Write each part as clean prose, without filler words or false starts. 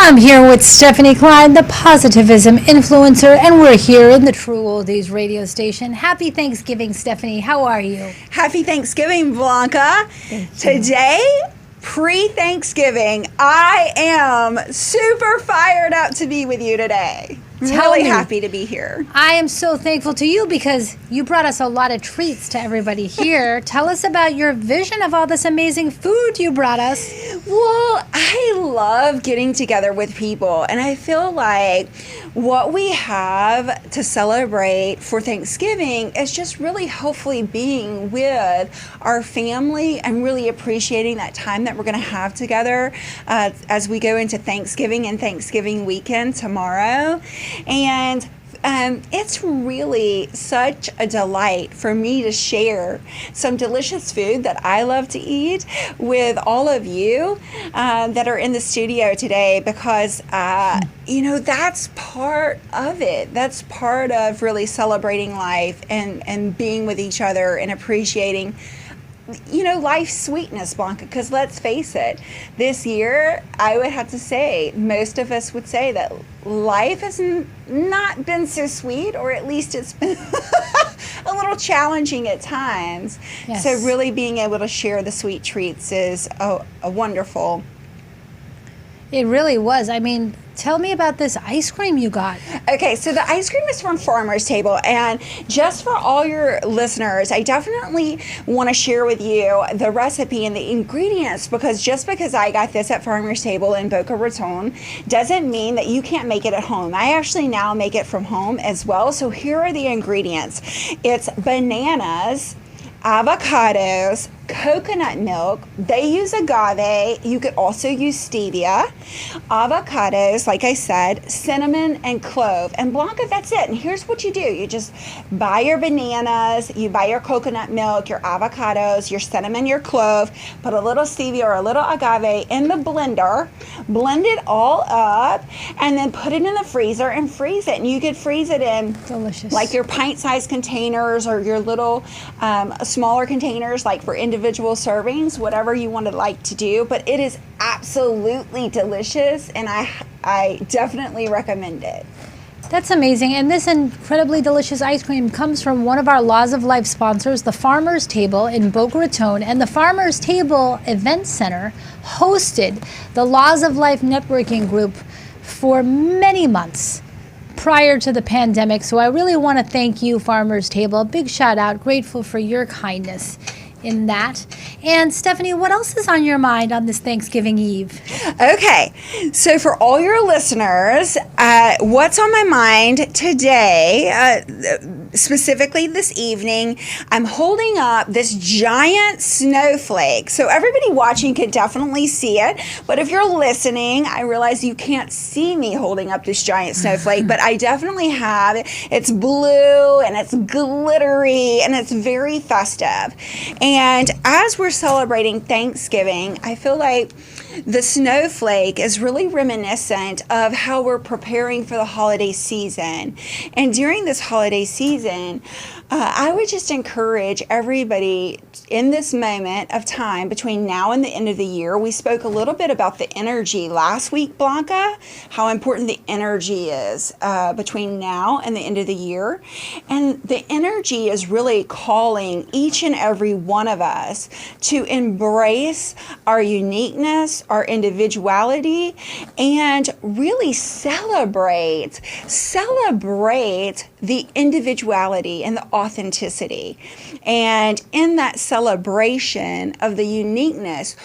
I'm here with Stephene Klein, the Positivism Influencer, and we're here in the True Oldies radio station. Happy Thanksgiving, Stephene. How are you? Happy Thanksgiving, Blanca. Today, pre-Thanksgiving, I am super fired up to be with you today. Really happy to be here. I am so thankful to you because you brought us a lot of treats to everybody here. Tell us about your vision of all this amazing food you brought us. Well, I love getting together with people, and I feel like what we have to celebrate for Thanksgiving is just really hopefully being with our family and really appreciating that time that we're going to have together as we go into Thanksgiving and Thanksgiving weekend tomorrow. And it's really such a delight for me to share some delicious food that I love to eat with all of you that are in the studio today because, that's part of it. That's part of really celebrating life and being with each other and appreciating life's sweetness, Blanca, because let's face it, this year, I would have to say, most of us would say that life has not been so sweet, or at least it's been a little challenging at times. Yes. So really being able to share the sweet treats is a wonderful. It really was. I mean, tell me about this ice cream you got. Okay, so the ice cream is from Farmer's Table, and just for all your listeners, I definitely want to share with you the recipe and the ingredients, because just because I got this at Farmer's Table in Boca Raton doesn't mean that you can't make it at home. I actually now make it from home as well. So here are the ingredients. It's bananas, avocados, coconut milk. They use agave. You could also use stevia. Avocados, like I said, cinnamon and clove. And Blanca, that's it. And here's what you do. You just buy your bananas, you buy your coconut milk, your avocados, your cinnamon, your clove, put a little stevia or a little agave in the blender, blend it all up, and then put it in the freezer and freeze it. And you could freeze it in delicious, like your pint-sized containers or your little smaller containers, like for individual servings, whatever you want to like to do. But it is absolutely delicious, and I definitely recommend it. That's amazing. And this incredibly delicious ice cream comes from one of our Laws of Life sponsors, the Farmer's Table in Boca Raton. And the Farmer's Table Event Center hosted the Laws of Life networking group for many months prior to the pandemic. So I really want to thank you, Farmer's Table. A big shout out. Grateful for your kindness in that. And Stephene, what else is on your mind on this Thanksgiving Eve? Okay, so for all your listeners, what's on my mind today, specifically this evening, I'm holding up this giant snowflake. So everybody watching can definitely see it, but if you're listening, I realize you can't see me holding up this giant snowflake, but I definitely have it. It's blue and it's glittery and it's very festive. And as we're celebrating Thanksgiving, I feel like the snowflake is really reminiscent of how we're preparing for the holiday season. And during this holiday season, I would just encourage everybody in this moment of time between now and the end of the year. We spoke a little bit about the energy last week, Blanca, how important the energy is between now and the end of the year. And the energy is really calling each and every one of us to embrace our uniqueness, our individuality, and really celebrate the individuality and the authenticity. And in that celebration of the uniqueness,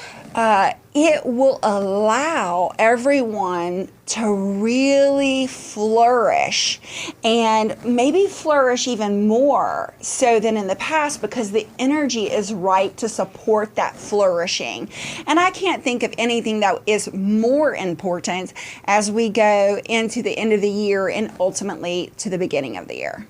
it will allow everyone to really flourish, and maybe flourish even more so than in the past, because the energy is right to support that flourishing. And I can't think of anything that is more important as we go into the end of the year and ultimately to the beginning of the year.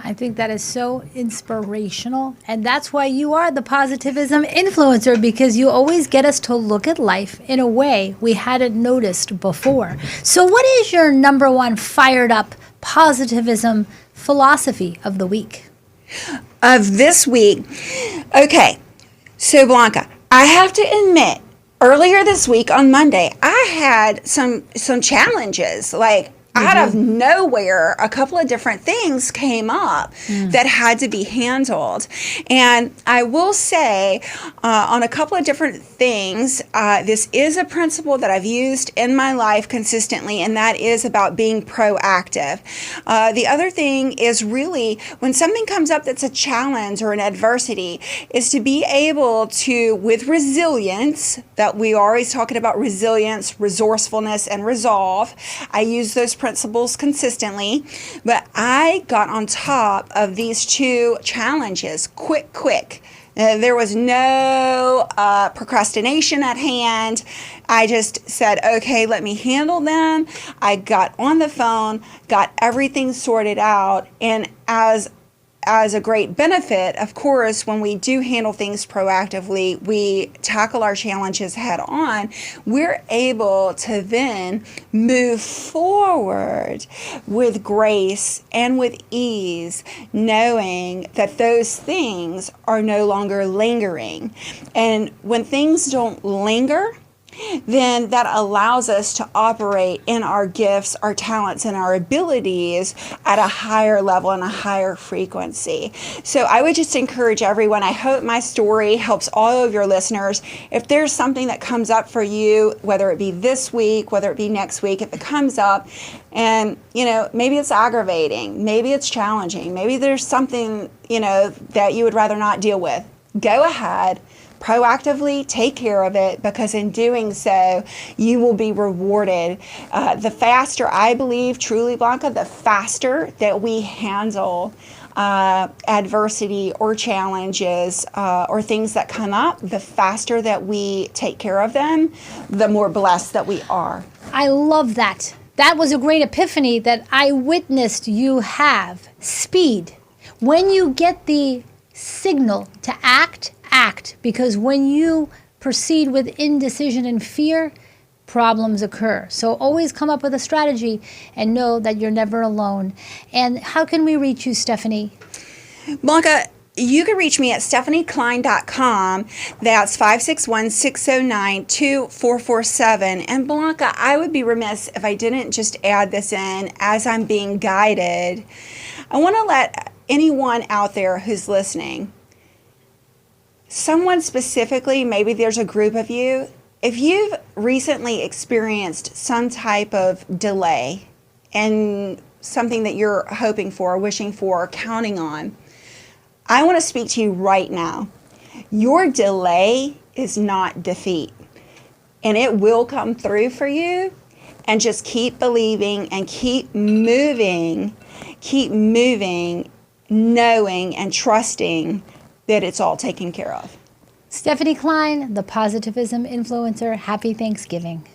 I think that is so inspirational, and that's why you are the Positivism Influencer, because you always get us to look at life in a way we hadn't noticed before. So what is your number one fired up positivism philosophy of the week? Of this week? Okay, so Blanca, I have to admit, earlier this week on Monday, I had some challenges. Like, out of nowhere, a couple of different things came up that had to be handled. And I will say, on a couple of different things, this is a principle that I've used in my life consistently, and that is about being proactive. The other thing is really, when something comes up that's a challenge or an adversity, is to be able to, with resilience, that we are always talking about resilience, resourcefulness, and resolve. I use those principles consistently, but I got on top of these two challenges quick. There was no procrastination at hand. I just said, okay, let me handle them. I got on the phone, got everything sorted out, and as a great benefit, of course, when we do handle things proactively, we tackle our challenges head on, we're able to then move forward with grace and with ease, knowing that those things are no longer lingering. And when things don't linger, then that allows us to operate in our gifts, our talents, and our abilities at a higher level and a higher frequency. So I would just encourage everyone, I hope my story helps all of your listeners. If there's something that comes up for you, whether it be this week, whether it be next week, if it comes up and, maybe it's aggravating, maybe it's challenging, maybe there's something, that you would rather not deal with, go ahead. Proactively take care of it, because in doing so, you will be rewarded. The faster, I believe, truly, Blanca, the faster that we handle adversity or challenges or things that come up, the faster that we take care of them, the more blessed that we are. I love that. That was a great epiphany that I witnessed you have. Speed. When you get the signal to act, because when you proceed with indecision and fear, problems occur. So always come up with a strategy and know that you're never alone. And how can we reach you, Stephene? Blanca, you can reach me at stepheneklein.com. That's 561-609-2447. And Blanca, I would be remiss if I didn't just add this in as I'm being guided. I want to let anyone out there who's listening, someone specifically, maybe there's a group of you, if you've recently experienced some type of delay in something that you're hoping for, wishing for, or counting on, I want to speak to you right now. Your delay is not defeat, and it will come through for you. And just keep believing and keep moving, knowing and trusting that it's all taken care of. Stephene Klein, the Positivism Influencer. Happy Thanksgiving.